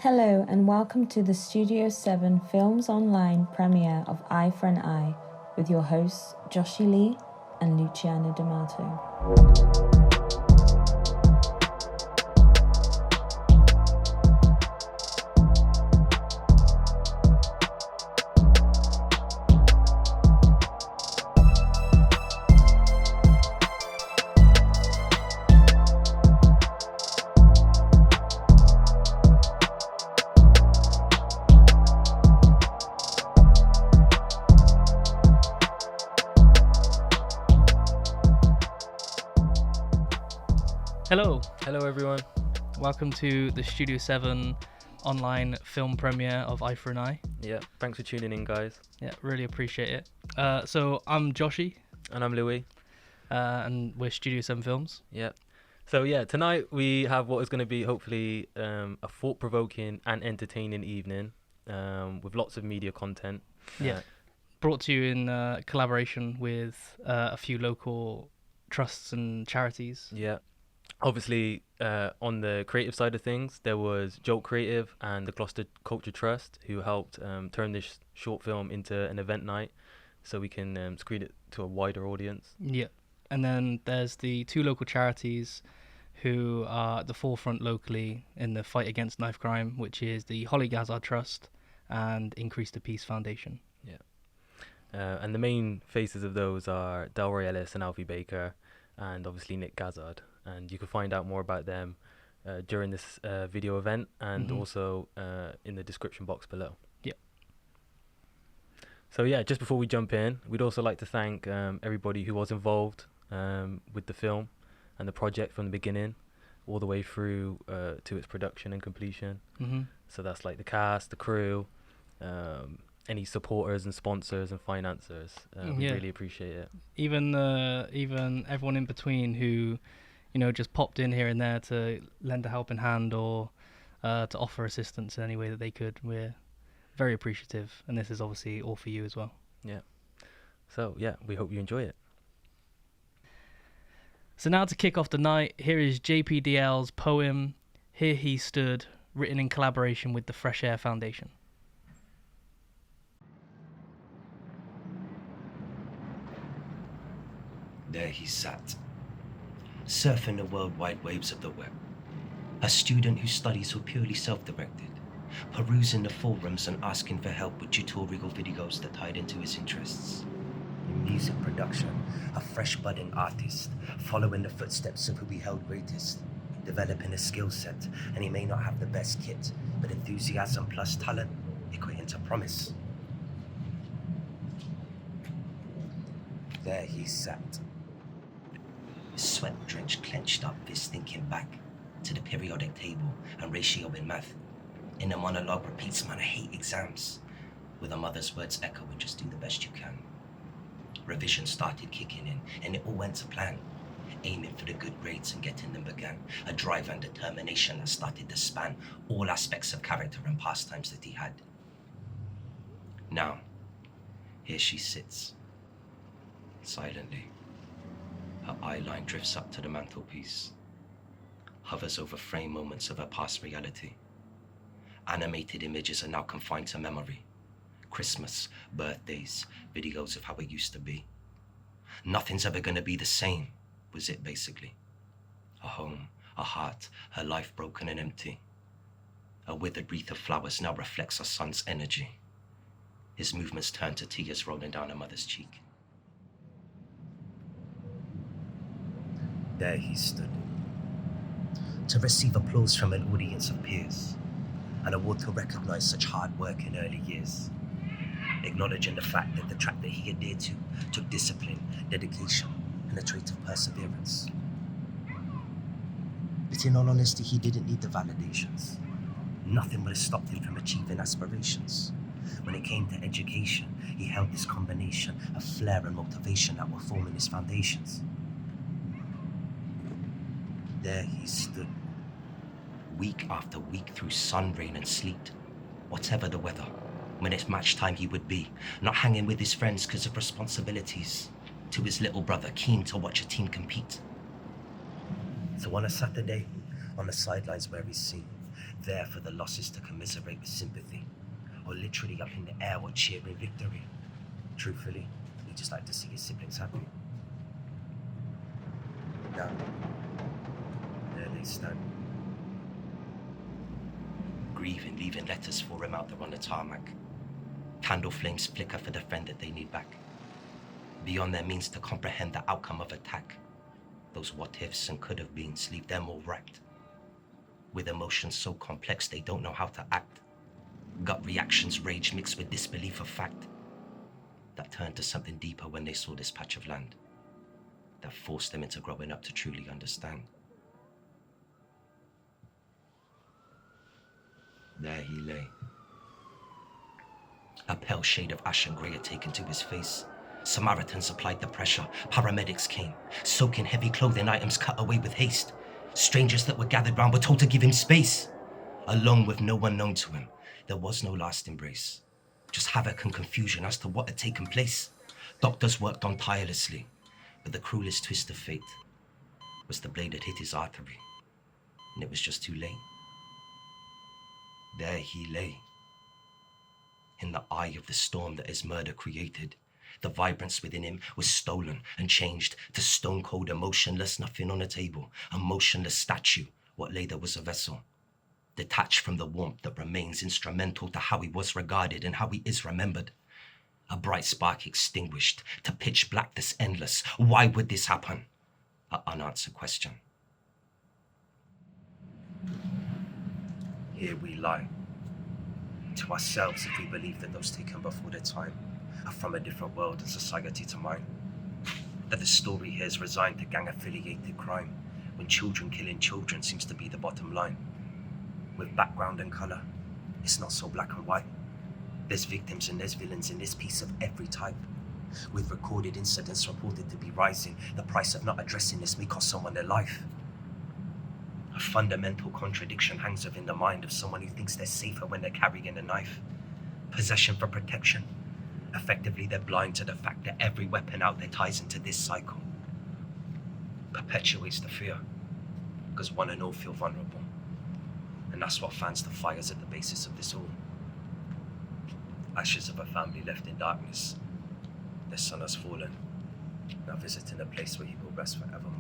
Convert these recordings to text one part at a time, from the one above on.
Hello and welcome to the Studio 7 Films Online premiere of Eye for an Eye with your hosts Joshi Lee and Luciano D'Amato. Hello everyone. Welcome to the Studio 7 online film premiere of Eye for an Eye. Yeah, thanks for tuning in, guys. Yeah, really appreciate it. So I'm Joshi. And I'm Louis. And we're Studio 7 Films. Yeah. So tonight we have what is going to be hopefully a thought-provoking and entertaining evening with lots of media content. Brought to you in collaboration with a few local trusts and charities. Yeah. Obviously, on the creative side of things, there was Jolt Creative and the Gloucester Culture Trust who helped turn this short film into an event night so we can screen it to a wider audience. Yeah. And then there's the two local charities who are at the forefront locally in the fight against knife crime, which is the Holly Gazzard Trust and Increase the Peace Foundation. Yeah. And the main faces of those are Delroy Ellis and Alfie Baker and obviously Nick Gazzard. And you can find out more about them during this video event and also in the description box below. Yep. So just before we jump in, we'd also like to thank everybody who was involved with the film and the project from the beginning all the way through to its production and completion. Mm-hmm. So that's like the cast, the crew, any supporters and sponsors and financiers. We really appreciate it. Even everyone in between who, just popped in here and there to lend a helping hand or to offer assistance in any way that they could. We're very appreciative, and this is obviously all for you as well. Yeah. So, we hope you enjoy it. So now to kick off the night, here is JPDL's poem, Here He Stood, written in collaboration with the Fresh Air Foundation. There he sat, surfing the worldwide waves of the web, a student whose studies were purely self-directed, perusing the forums and asking for help with tutorial videos that tied into his interests. In music production, a fresh budding artist, following the footsteps of who he held greatest, developing a skill set, and he may not have the best kit, but enthusiasm plus talent equating to promise. There he sat, sweat-drenched, clenched up fist thinking back to the periodic table and ratio in math. In a monologue repeats, man, I hate exams. With a mother's words echo and just do the best you can. Revision started kicking in and it all went to plan. Aiming for the good grades and getting them began. A drive and determination that started to span all aspects of character and pastimes that he had. Now, here she sits, silently. Her eyeline drifts up to the mantelpiece, hovers over frame moments of her past reality. Animated images are now confined to memory. Christmas, birthdays, videos of how it used to be. Nothing's ever gonna be the same, was it basically. A home, a heart, her life broken and empty. A withered wreath of flowers now reflects her son's energy. His movements turn to tears rolling down her mother's cheek. There he stood, to receive applause from an audience of peers, an award to recognize such hard work in early years, acknowledging the fact that the track that he adhered to took discipline, dedication, and a trait of perseverance. But in all honesty, he didn't need the validations. Nothing would have stopped him from achieving aspirations. When it came to education, he held this combination of flair and motivation that were forming his foundations. There he stood, week after week through sun, rain and sleet. Whatever the weather, when it's match time he would be, not hanging with his friends because of responsibilities, to his little brother, keen to watch a team compete. So on a Saturday, on the sidelines where he's seen, there for the losses to commiserate with sympathy, or literally up in the air or cheering victory. Truthfully, he just liked to see his siblings happy. Now, there they stand. Grieving, leaving letters for him out there on the tarmac. Candle flames flicker for the friend that they need back. Beyond their means to comprehend the outcome of attack. Those what-ifs and could-have-beens leave them all racked. With emotions so complex they don't know how to act. Gut reactions rage mixed with disbelief of fact. That turned to something deeper when they saw this patch of land. That forced them into growing up to truly understand. There he lay. A pale shade of ash and grey had taken to his face. Samaritans applied the pressure. Paramedics came, soaking heavy clothing items cut away with haste. Strangers that were gathered round were told to give him space. Alone with no one known to him, there was no last embrace. Just havoc and confusion as to what had taken place. Doctors worked on tirelessly, but the cruelest twist of fate was the blade that hit his artery, and it was just too late. There he lay, in the eye of the storm that his murder created. The vibrance within him was stolen and changed to stone-cold, emotionless nothing on a table. A motionless statue, what lay there was a vessel. Detached from the warmth that remains instrumental to how he was regarded and how he is remembered. A bright spark extinguished to pitch black that's endless. Why would this happen? An unanswered question. Here we lie. To ourselves if we believe that those taken before their time are from a different world and society to mine. That the story here is resigned to gang-affiliated crime, when children killing children seems to be the bottom line. With background and colour, it's not so black and white. There's victims and there's villains in this piece of every type. With recorded incidents reported to be rising, the price of not addressing this may cost someone their life. A fundamental contradiction hangs within the mind of someone who thinks they're safer when they're carrying a knife. Possession for protection. Effectively, they're blind to the fact that every weapon out there ties into this cycle. Perpetuates the fear, because one and all feel vulnerable. And that's what fans the fires at the basis of this all. Ashes of a family left in darkness. Their son has fallen, now visiting a place where he will rest forevermore.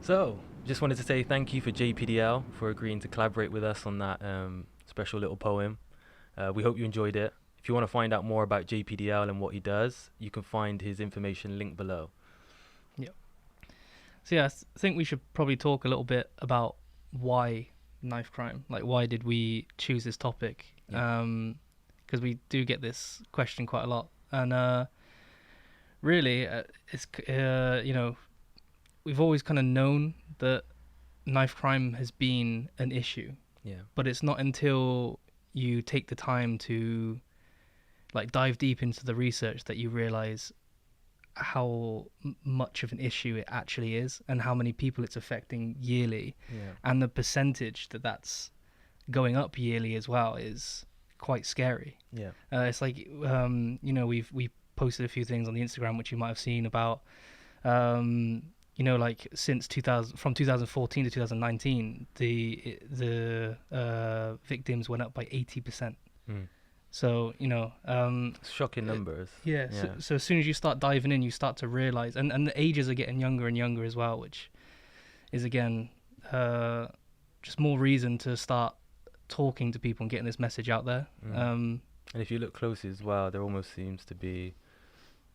So, just wanted to say thank you for JPDL for agreeing to collaborate with us on that special little poem. We hope you enjoyed it. If you want to find out more about JPDL and what he does, you can find his information linked below. Yep. So yeah, I think we should probably talk a little bit about why knife crime. Like, why did we choose this topic? Because we do get this question quite a lot, and really, it's we've always kind of known that knife crime has been an issue. Yeah. But it's not until you take the time to like dive deep into the research that you realize how much of an issue it actually is and how many people it's affecting yearly. Yeah. And the percentage that's going up yearly as well is quite scary. Yeah. It's like, we posted a few things on the Instagram, which you might have seen about, like since 2014 to 2019, the victims went up by 80%. So, shocking numbers. Yeah. So as soon as you start diving in, you start to realize, and the ages are getting younger and younger as well, which is again, just more reason to start talking to people and getting this message out there. And if you look closely as well, there almost seems to be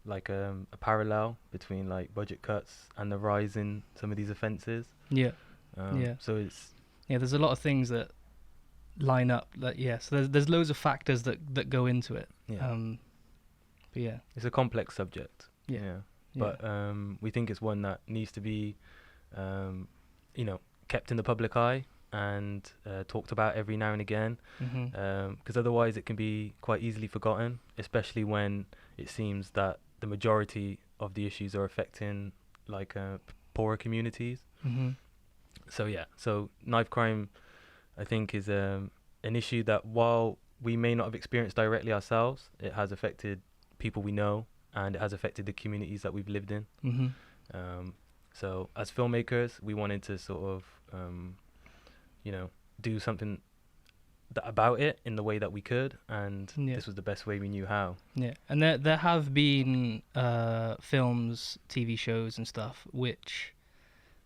like a parallel between like budget cuts and the rise in some of these offences. So it's there's a lot of things that line up. So there's loads of factors that go into it. But it's a complex subject. But we think it's one that needs to be kept in the public eye and talked about every now and again, Mm-hmm. because otherwise it can be quite easily forgotten, especially when it seems that the majority of the issues are affecting like poorer communities. Mm-hmm. So knife crime, I think, is an issue that, while we may not have experienced directly ourselves, it has affected people we know, and it has affected the communities that we've lived in. Mm-hmm. So as filmmakers, we wanted to sort of, do something about it in the way that we could, and Yeah. this was the best way we knew how. Yeah, and there have been films, TV shows, and stuff which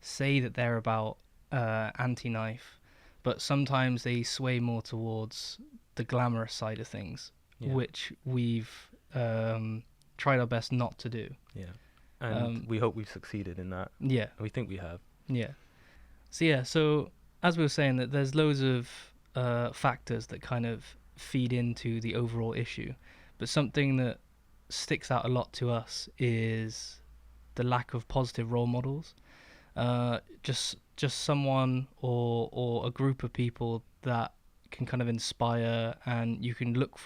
say that they're about anti-knife, but sometimes they sway more towards the glamorous side of things, Yeah. which we've tried our best not to do. Yeah. And we hope we've succeeded in that. Yeah, We think we have. yeah. So as we were saying, that there's loads of factors that kind of feed into the overall issue, but something that sticks out a lot to us is the lack of positive role models. Just someone or a group of people that can kind of inspire and you can look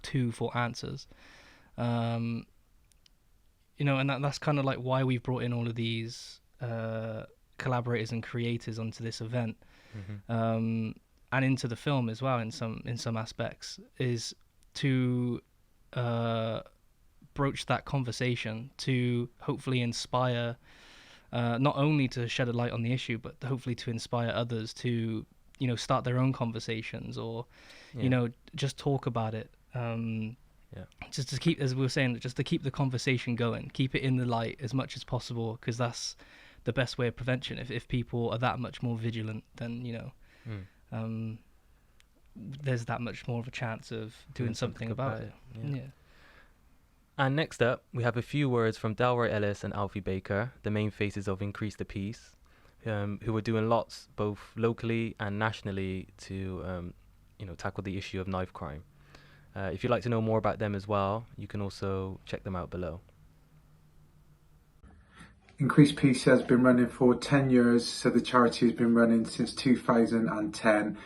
to for answers. And that's kind of like why we've brought in all of these collaborators and creators onto this event, and into the film as well in some aspects, is to broach that conversation, to hopefully inspire, not only to shed a light on the issue, but hopefully to inspire others to, start their own conversations, or, just talk about it. Just to keep, as we were saying, just to keep the conversation going, keep it in the light as much as possible, because that's the best way of prevention. If people are that much more vigilant, then, there's that much more of a chance of doing something about it. Yeah. And next up, we have a few words from Delroy Ellis and Alfie Baker, the main faces of Increase the Peace, who are doing lots both locally and nationally to, tackle the issue of knife crime. If you'd like to know more about them as well, you can also check them out below. Increase Peace has been running for 10 years, so the charity has been running since 2010.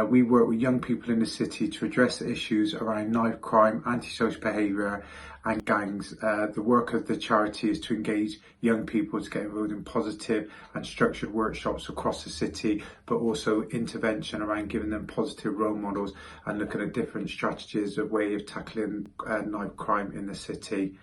We work with young people in the city to address issues around knife crime, antisocial behaviour and gangs. The work of the charity is to engage young people to get involved in positive and structured workshops across the city, but also intervention around giving them positive role models and looking at different strategies, a way of tackling knife crime in the city.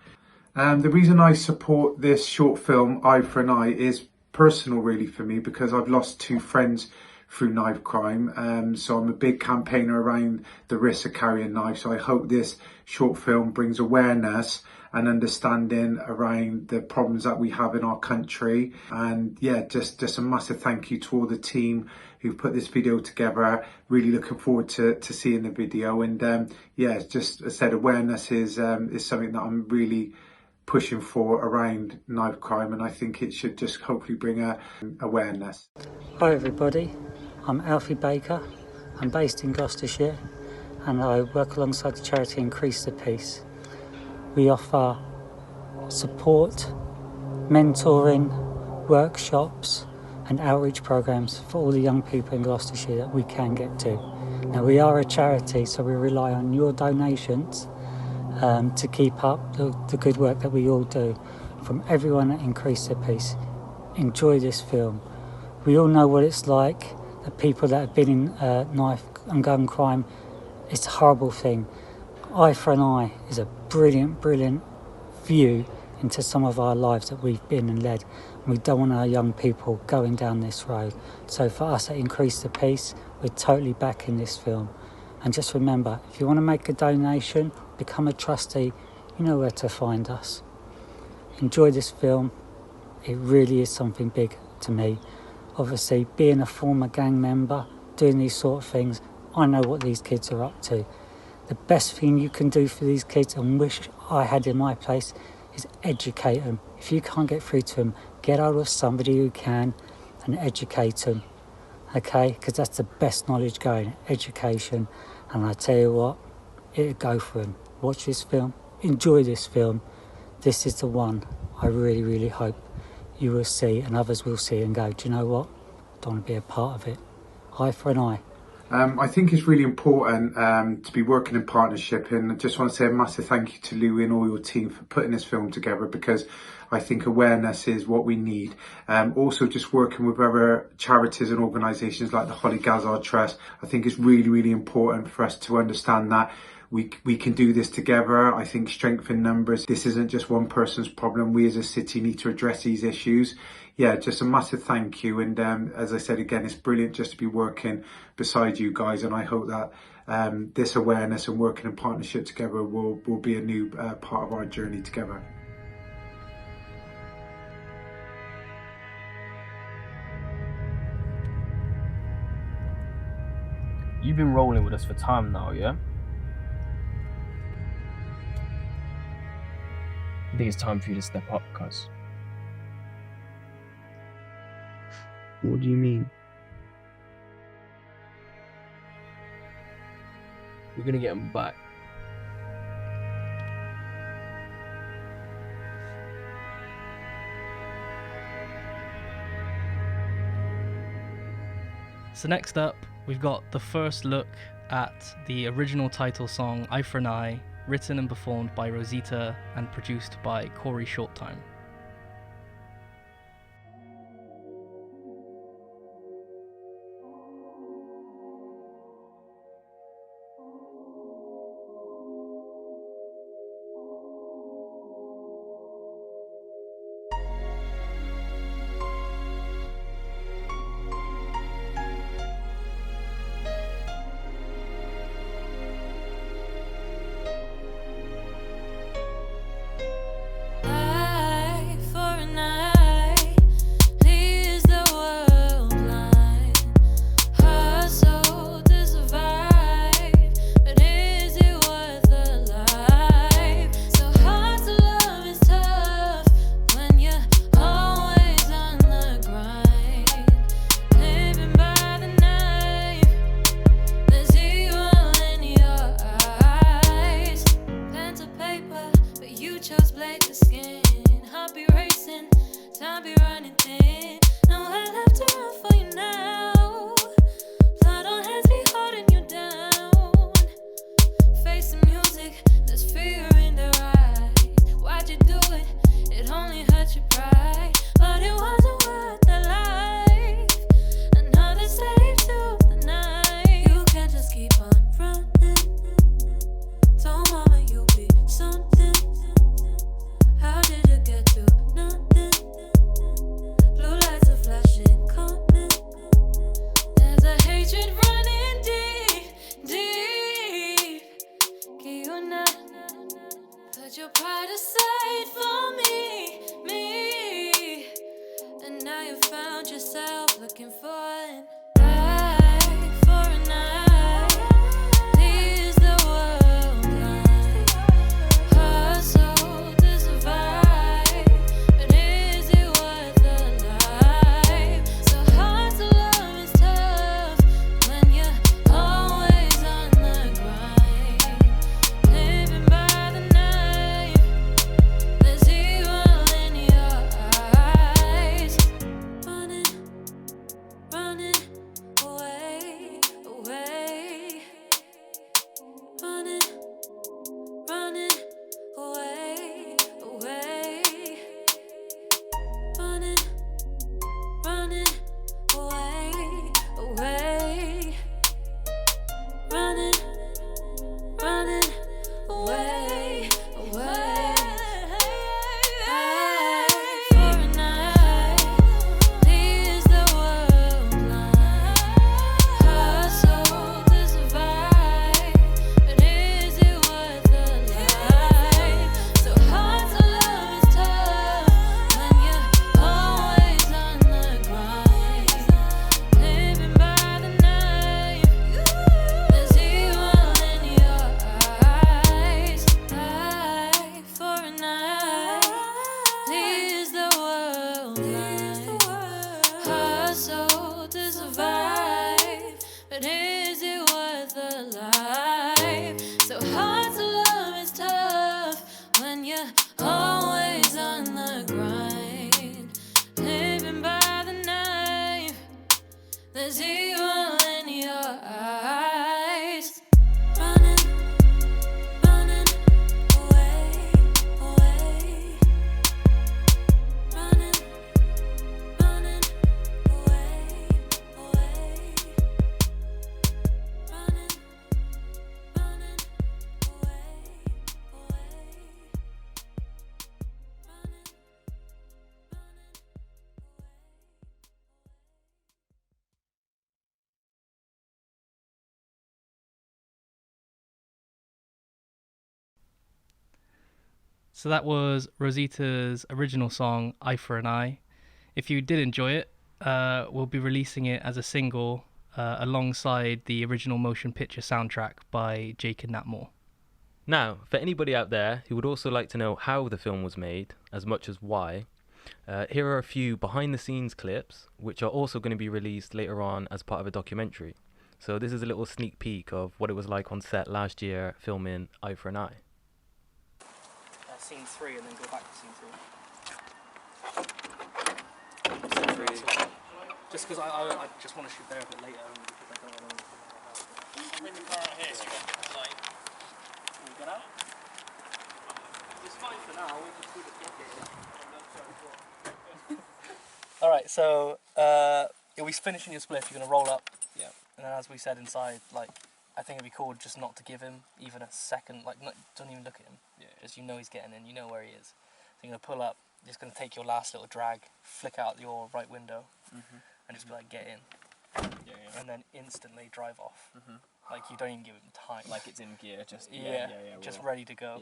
The reason I support this short film, Eye for an Eye, is personal really for me, because I've lost 2 friends through knife crime. So I'm a big campaigner around the risk of carrying knives. So I hope this short film brings awareness and understanding around the problems that we have in our country. And yeah, just a massive thank you to all the team who put this video together. Really looking forward to seeing the video. And just as I said, awareness is something that I'm really pushing for around knife crime, and I think it should just hopefully bring awareness. Hi everybody, I'm Alfie Baker. I'm based in Gloucestershire and I work alongside the charity Increase the Peace. We offer support, mentoring, workshops and outreach programs for all the young people in Gloucestershire that we can get to. Now, we are a charity, so we rely on your donations to keep up the good work that we all do. From everyone at Increase the Peace, enjoy this film. We all know what it's like, the people that have been in knife and gun crime. It's a horrible thing. Eye for an Eye is a brilliant view into some of our lives that we've been and led. And we don't want our young people going down this road. So for us at Increase the Peace, we're totally backing this film. And just remember, if you want to make a donation, become a trustee, you know where to find us. Enjoy this film. It really is something big to me. Obviously, being a former gang member, doing these sort of things, I know what these kids are up to. The best thing you can do for these kids, and wish I had in my place, is educate them. If you can't get through to them, get hold of somebody who can and educate them. Okay? Because that's the best knowledge going, education. And I tell you what, it'll go for them. Watch this film, enjoy this film. This is the one I really, really hope you will see and others will see and go, do you know what? I don't want to be a part of it. Eye for an Eye? I think it's really important to be working in partnership, and I just want to say a massive thank you to Lou and all your team for putting this film together, because I think awareness is what we need. Also, just working with other charities and organisations like the Holly Gazard Trust, I think it's really, really important for us to understand that we can do this together. I think strength in numbers. This isn't just one person's problem. We as a city need to address these issues. Yeah, just a massive thank you. And as I said again, it's brilliant just to be working beside you guys. And I hope that this awareness and working in partnership together will be a new part of our journey together. You've been rolling with us for time now, yeah? I think it's time for you to step up, cuz. What do you mean? We're gonna get him back. So next up, we've got the first look at the original title song, Eye for an Eye, written and performed by Rosita and produced by Corey Shorttime. Running So that was Rosita's original song, Eye for an Eye. If you did enjoy it, we'll be releasing it as a single alongside the original motion picture soundtrack by Jake and Nat Moore. Now, for anybody out there who would also like to know how the film was made, as much as why, here are a few behind-the-scenes clips, which are also going to be released later on as part of a documentary. So this is a little sneak peek of what it was like on set last year filming Eye for an Eye. Scene 3 and then go back to scene 3. Just because I just want to shoot there a bit later because I don't want to... Bring the car out here so you got light. Can we get out? It's fine for now, we just do the ticket. Alright, so you'll be finishing your spliff, you're going to roll up. Yeah. And then as we said inside, like, I think it'd be cool just not to give him even a second, like, don't even look at him. Yeah. Just you know he's getting in, you know where he is. So you're going to pull up, you're just going to take your last little drag, flick out your right window, and just be like, get in. Yeah. And then instantly drive off. Like, you don't even give him time. Like it's in gear, just just ready to go.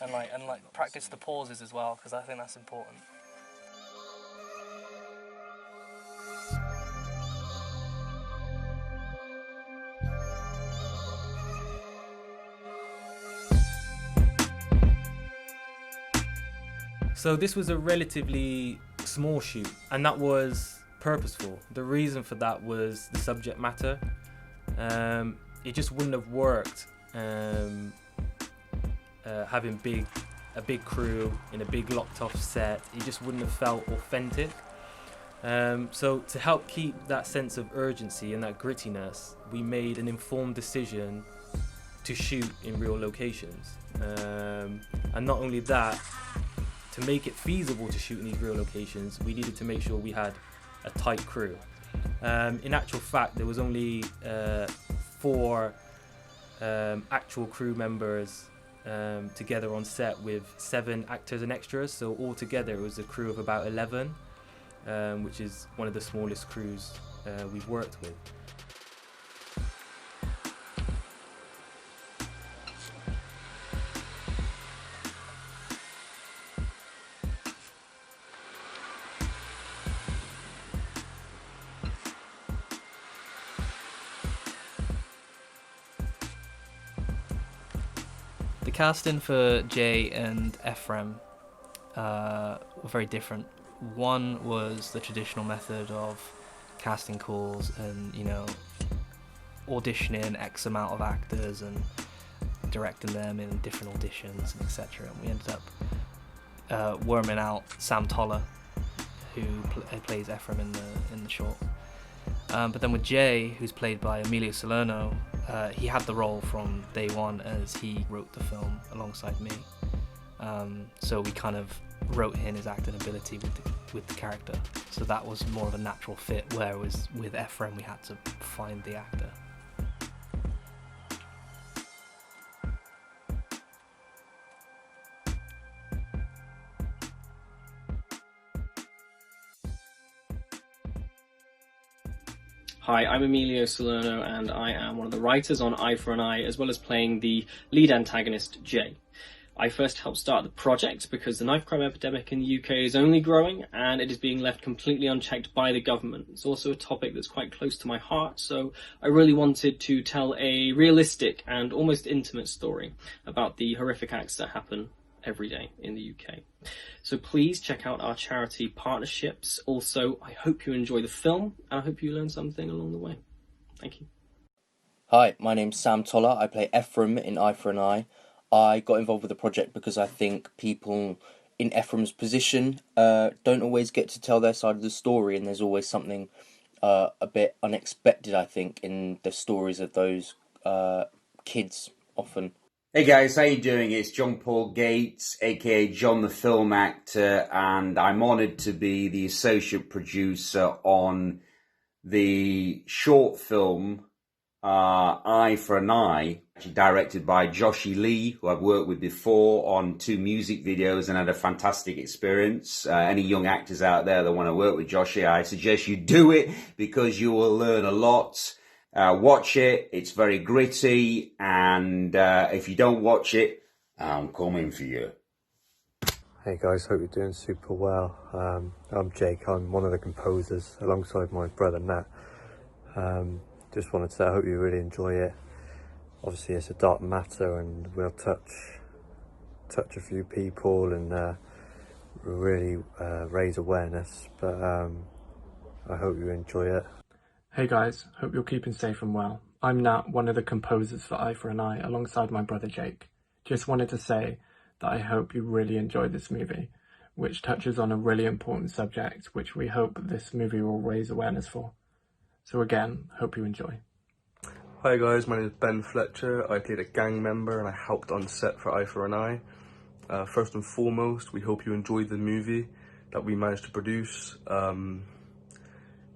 Alright. And practice the pauses as well, because I think that's important. So this was a relatively small shoot, and that was purposeful. The reason for that was the subject matter. It just wouldn't have worked having a big crew in a big locked off set. It just wouldn't have felt authentic. So to help keep that sense of urgency and that grittiness, we made an informed decision to shoot in real locations. And not only that, to make it feasible to shoot in these real locations, we needed to make sure we had a tight crew. In actual fact, there was only 4 actual crew members together on set with 7 actors and extras, so altogether it was a crew of about 11, which is one of the smallest crews we've worked with. The casting for Jay and Ephraim were very different. One was the traditional method of casting calls and, you know, auditioning X amount of actors and directing them in different auditions and etc. And we ended up worming out Sam Toller, who plays Ephraim in the short. But then with Jay, who's played by Emilio Salerno, he had the role from day one as he wrote the film alongside me. So we kind of wrote in his acting ability with the character. So that was more of a natural fit, whereas with Ephraim we had to find the actor. Hi, I'm Emilio Salerno and I am one of the writers on Eye for an Eye, as well as playing the lead antagonist, Jay. I first helped start the project because the knife crime epidemic in the UK is only growing and it is being left completely unchecked by the government. It's also a topic that's quite close to my heart, so I really wanted to tell a realistic and almost intimate story about the horrific acts that happen every day in the UK. So please check out our charity partnerships. Also, I hope you enjoy the film and I hope you learn something along the way. Thank you. Hi, my name's Sam Toller. I play Ephraim in Eye for an Eye. I got involved with the project because I think people in Ephraim's position don't always get to tell their side of the story, and there's always something a bit unexpected, I think, in the stories of those kids often. Hey guys, how you doing? It's John Paul Gates, aka John the Film Actor, and I'm honoured to be the associate producer on the short film Eye for an Eye, actually directed by Joshie Lee, who I've worked with before on 2 music videos and had a fantastic experience. Any young actors out there that want to work with Joshie, I suggest you do it because you will learn a lot. Watch it. It's very gritty, and if you don't watch it, I'm coming for you. Hey guys, hope you're doing super well. I'm Jake, I'm one of the composers alongside my brother Nat. Just wanted to say I hope you really enjoy it. Obviously it's a dark matter and we'll touch a few people and really raise awareness, but I hope you enjoy it. Hey guys, hope you're keeping safe and well. I'm Nat, one of the composers for Eye for an Eye, alongside my brother Jake. Just wanted to say that I hope you really enjoy this movie, which touches on a really important subject, which we hope this movie will raise awareness for. So again, hope you enjoy. Hi guys, my name is Ben Fletcher. I played a gang member and I helped on set for Eye for an Eye. First and foremost, we hope you enjoyed the movie that we managed to produce.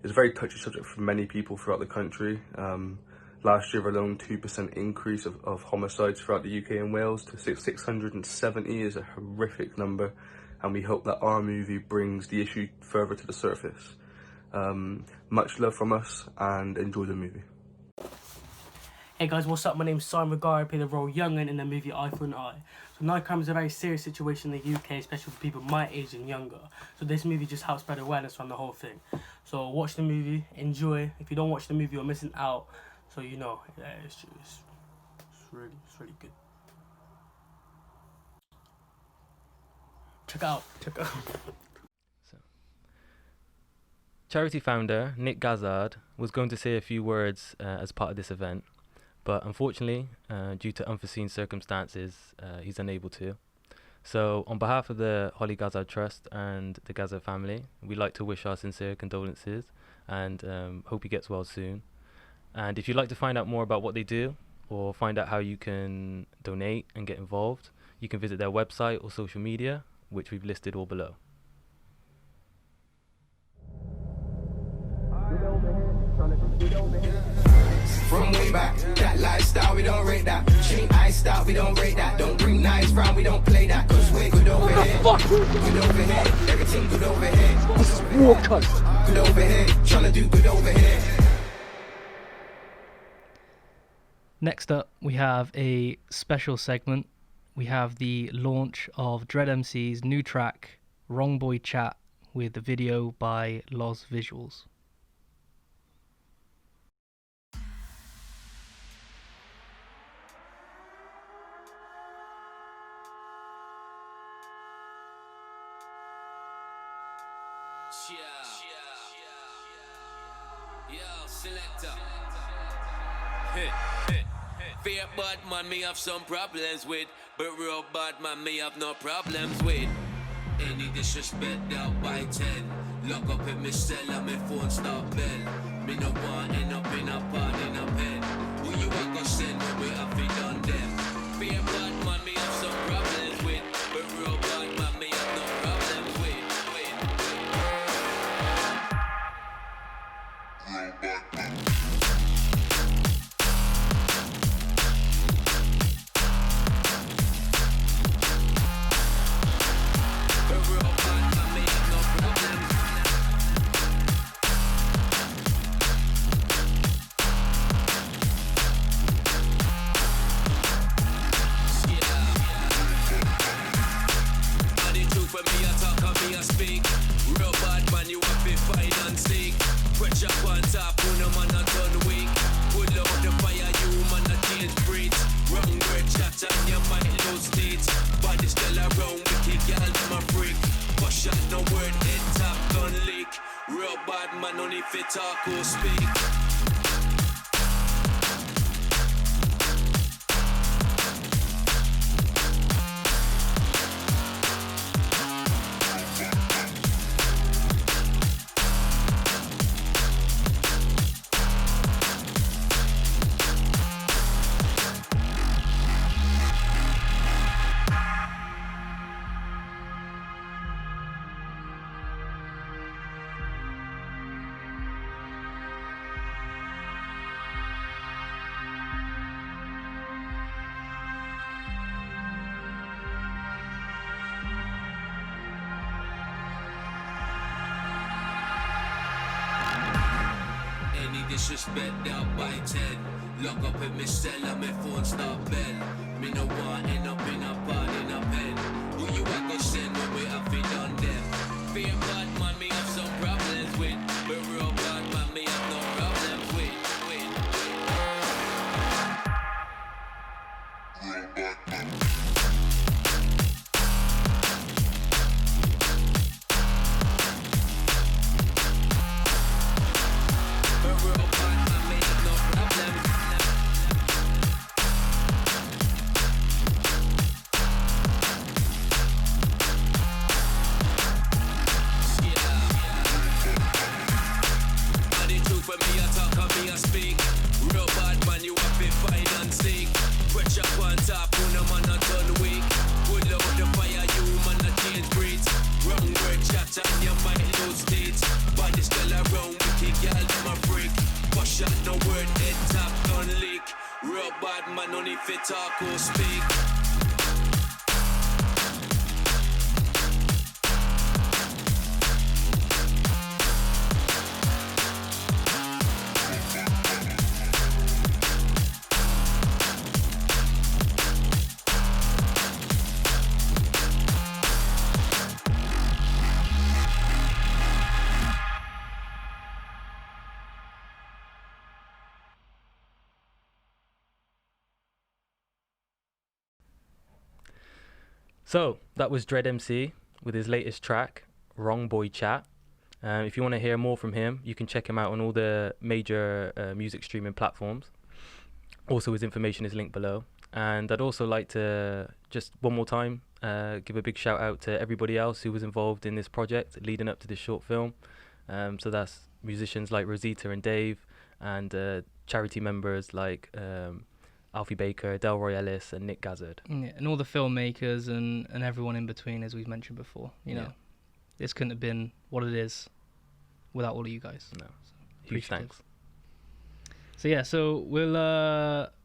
It's a very touchy subject for many people throughout the country. Last year alone, 2% increase of homicides throughout the UK and Wales to 670 is a horrific number, and we hope that our movie brings the issue further to the surface. Much love from us, and enjoy the movie. Hey guys, what's up? My name's Simon Regard. I play the role Young'un in the movie Eye for an Eye. So knife crime is a very serious situation in the UK, especially for people my age and younger. So this movie just helps spread awareness on the whole thing. So watch the movie, enjoy. If you don't watch the movie, you're missing out. So you know, yeah, it's really good. Check out. Charity founder Nick Gazzard was going to say a few words as part of this event, but unfortunately, due to unforeseen circumstances, he's unable to. So on behalf of the Holly Gazzard Trust and the Gazzard family, we'd like to wish our sincere condolences and hope he gets well soon. And if you'd like to find out more about what they do or find out how you can donate and get involved, you can visit their website or social media, which we've listed all below. From way back, that lifestyle, we don't rate that. Chain iced out, we don't rate that. Don't bring knives round, we don't play that. Cause we're good over here. Good over here, everything good over here. This is war cut. Good over here, tryna do good over here. Next up, we have a special segment. We have the launch of Dread MC's new track, Wrong Boy Chat, with the video by Los Visuals. Fear bad man me have some problems with, but real bad man me have no problems with. Any disrespect out by 10. Lock up in my cell and my phone start bell. Me no want end up in a pod in a pen. Who you a go send when we have it on them? Fear bad man me have some problems with, but real bad man me have no problems with. Real bad man. disrespect out by 10. Lock up in my cell and my phone start bell. Me no want end up in a pod in a pen. Who you a go send when we have it on them? Fear bad man, me have some problems with. But real bad man, me have no problems with. Real bad man. Talk or speak. So that was Dread MC with his latest track, Wrong Boy Chat. If you want to hear more from him, you can check him out on all the major music streaming platforms. Also, his information is linked below. And I'd also like to, just one more time, give a big shout out to everybody else who was involved in this project leading up to this short film. So that's musicians like Rosita and Dave, and charity members like Alfie Baker, Delroy Ellis, and Nick Gazzard. Yeah, and all the filmmakers and everyone in between, as we've mentioned before. You know, this couldn't have been what it is without all of you guys. No, so huge thanks. So yeah, so we'll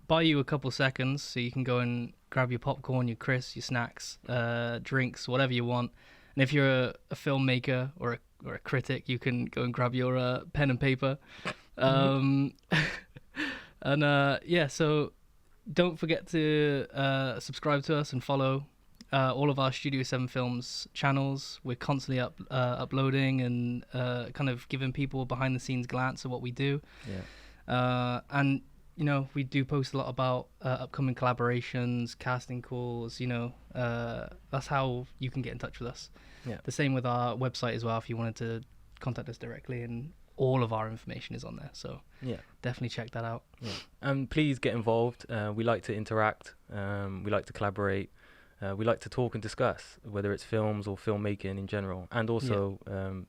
buy you a couple seconds so you can go and grab your popcorn, your crisps, your snacks, drinks, whatever you want. And if you're a filmmaker or a critic, you can go and grab your pen and paper. And yeah, so don't forget to subscribe to us and follow all of our Studio 7 Films channels. We're constantly uploading and kind of giving people a behind the scenes glance of what we do. Yeah. And you know, we do post a lot about upcoming collaborations, casting calls. You know, that's how you can get in touch with us. Yeah. The same with our website as well. If you wanted to contact us directly, and all of our information is on there. So yeah, definitely check that out. Yeah. And please get involved. We like to interact. We like to collaborate. We like to talk and discuss, whether it's films or filmmaking in general, and also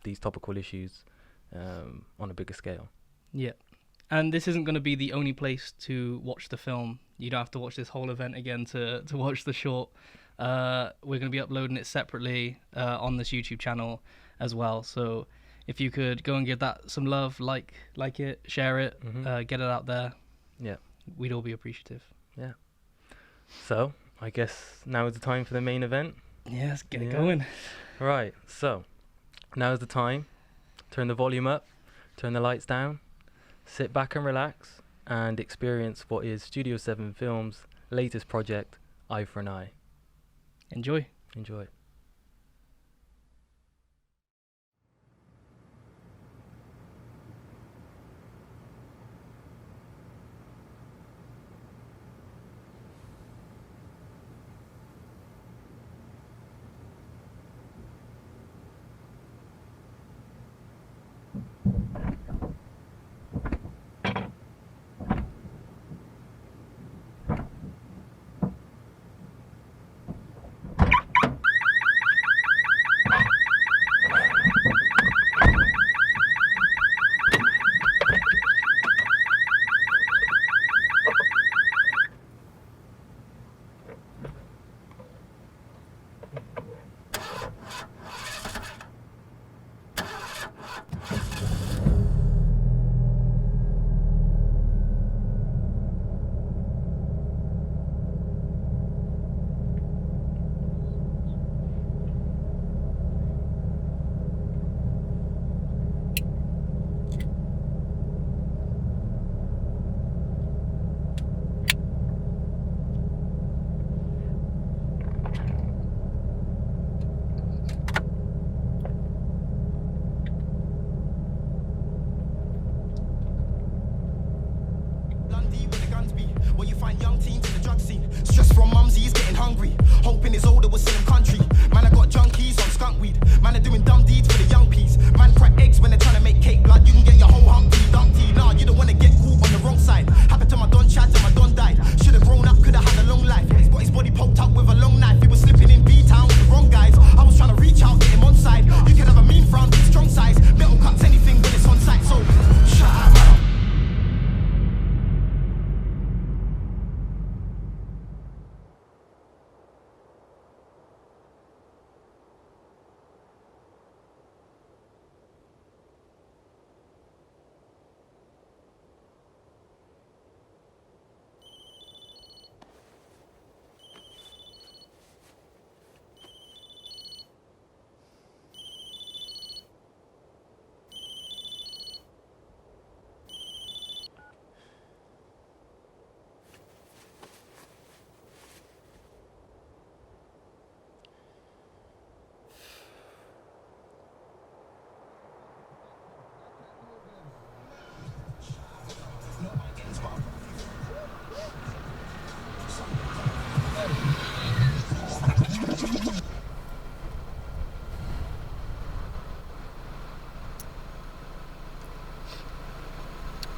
these topical issues on a bigger scale. Yeah. And this isn't going to be the only place to watch the film. You don't have to watch this whole event again to watch the short. We're going to be uploading it separately on this YouTube channel as well. So if you could go and give that some love, like it, share it, get it out there. Yeah. We'd all be appreciative. Yeah. So I guess now is the time for the main event. Yeah, let's get it going. Right. So now is the time. Turn the volume up, turn the lights down, sit back and relax, and experience what is Studio 7 Films' latest project, Eye for an Eye. Enjoy. Enjoy.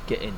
Get in.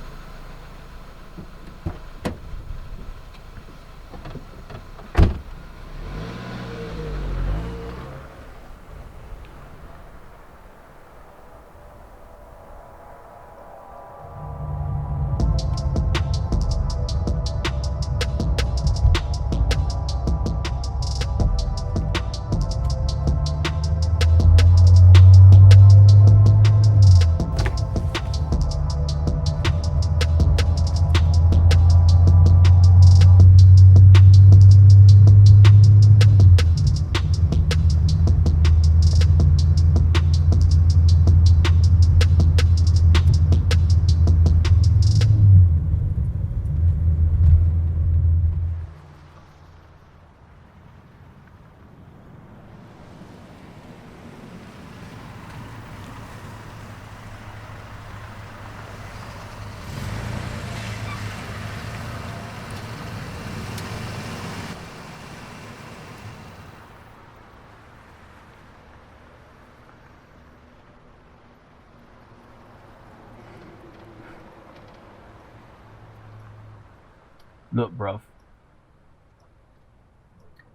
Look, bruv.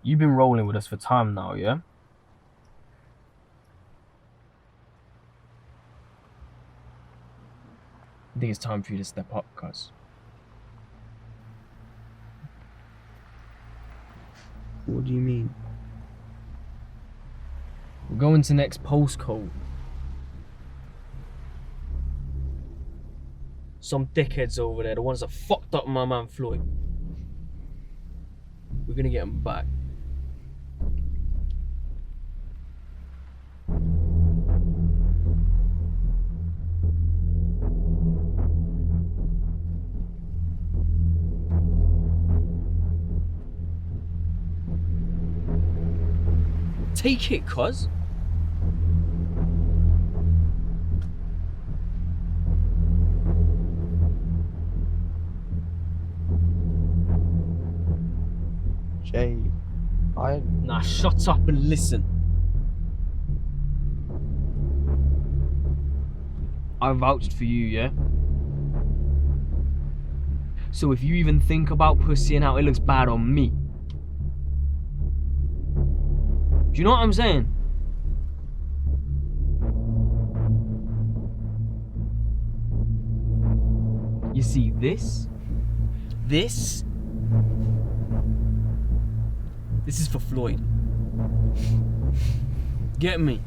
You've been rolling with us for time now, yeah? I think it's time for you to step up, cuz. What do you mean? We're going to next postcode. Some dickheads over there, the ones that fucked up my man Floyd. We're gonna get them back. Take it, cuz. Jay, Nah, shut up and listen. I vouched for you, yeah? So if you even think about pussying out, it looks bad on me. Do you know what I'm saying? You see this? This is for Floyd. Get me?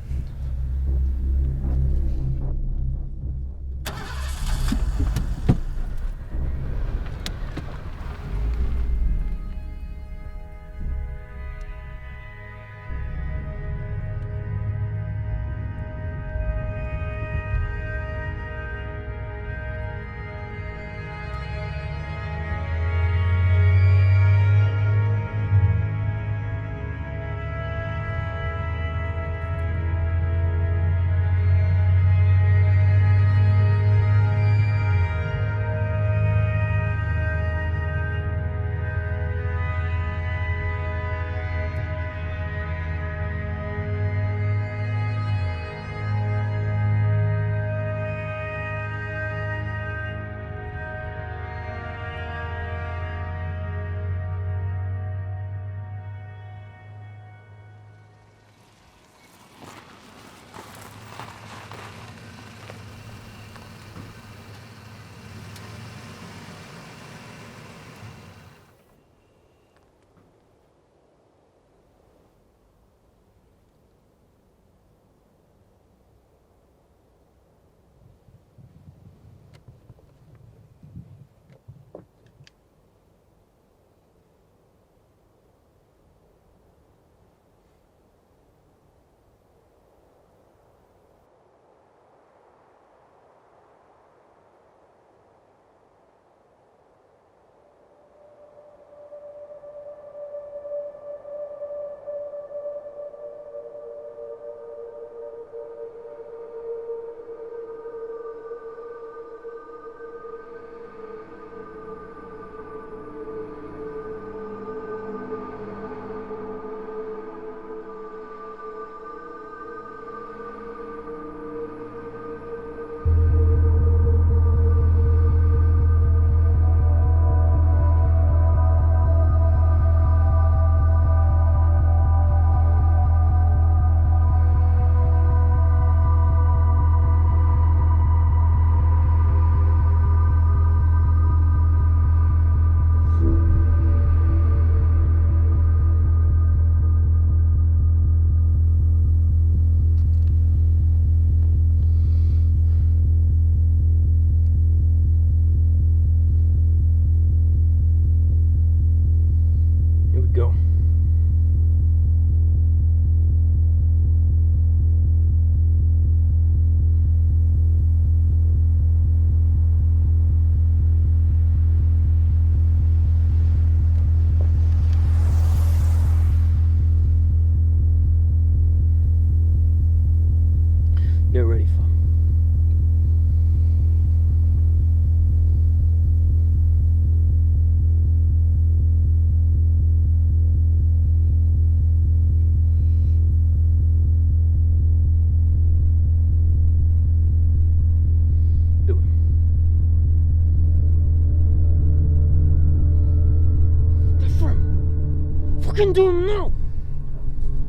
fucking do now?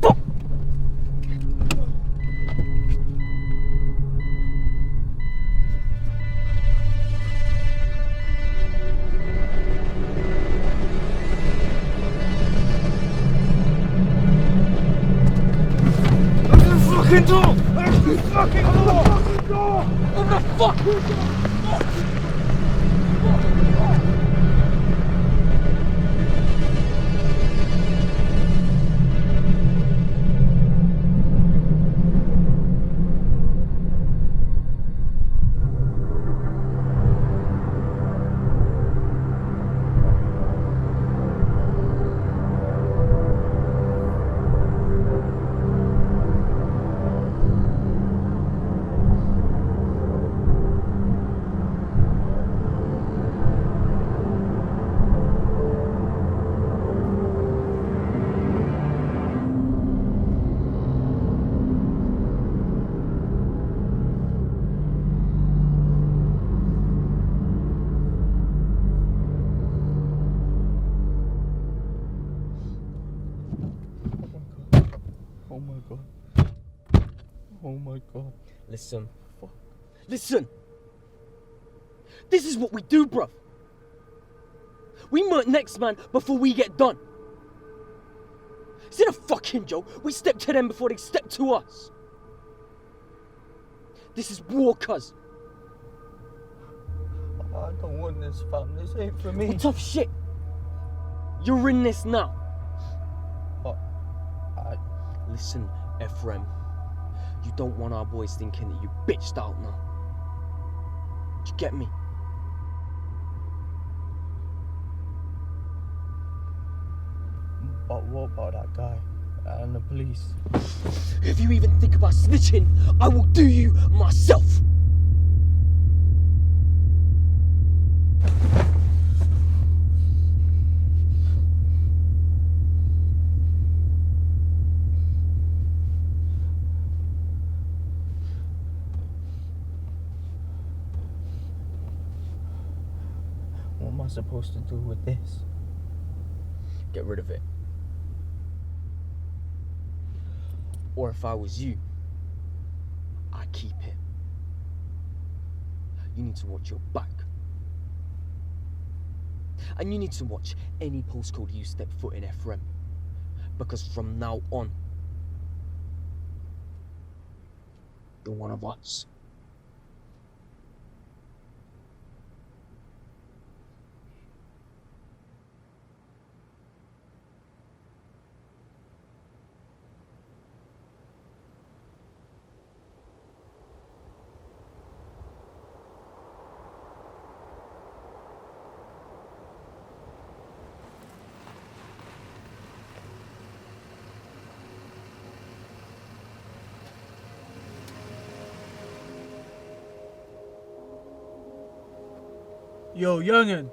Fuck! Fucking door! Open the fucking door! Open the fucking door! Oh my god. Oh my god. Listen. Fuck. Listen! This is what we do, bruv. We murk next man before we get done. Is it a fucking joke? We step to them before they step to us. This is war, cuz. I don't want this, fam. This ain't for me. Well, tough shit. You're in this now. What? Listen, Ephraim. You don't want our boys thinking that you bitched out now. Do you get me? But what about that guy and the police? If you even think about snitching, I will do you myself. What am I supposed to do with this? Get rid of it. Or if I was you, I'd keep it. You need to watch your back. And you need to watch any postcode you step foot in, Ephraim. Because from now on, you're one of us. Yo, youngin'.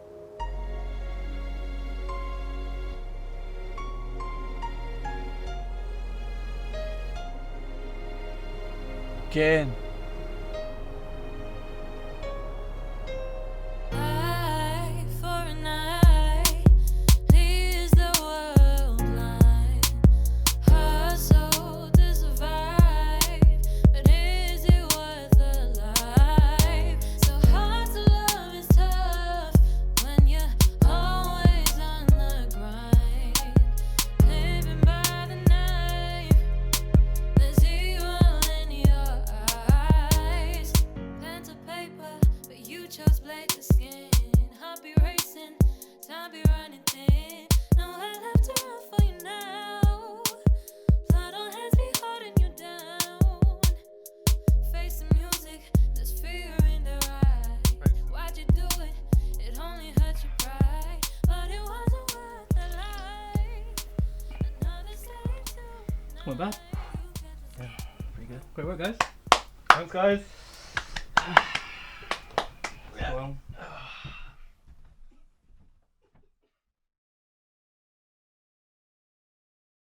Get in. Not bad. Yeah, pretty good. Great work, guys. Thanks, guys. Well,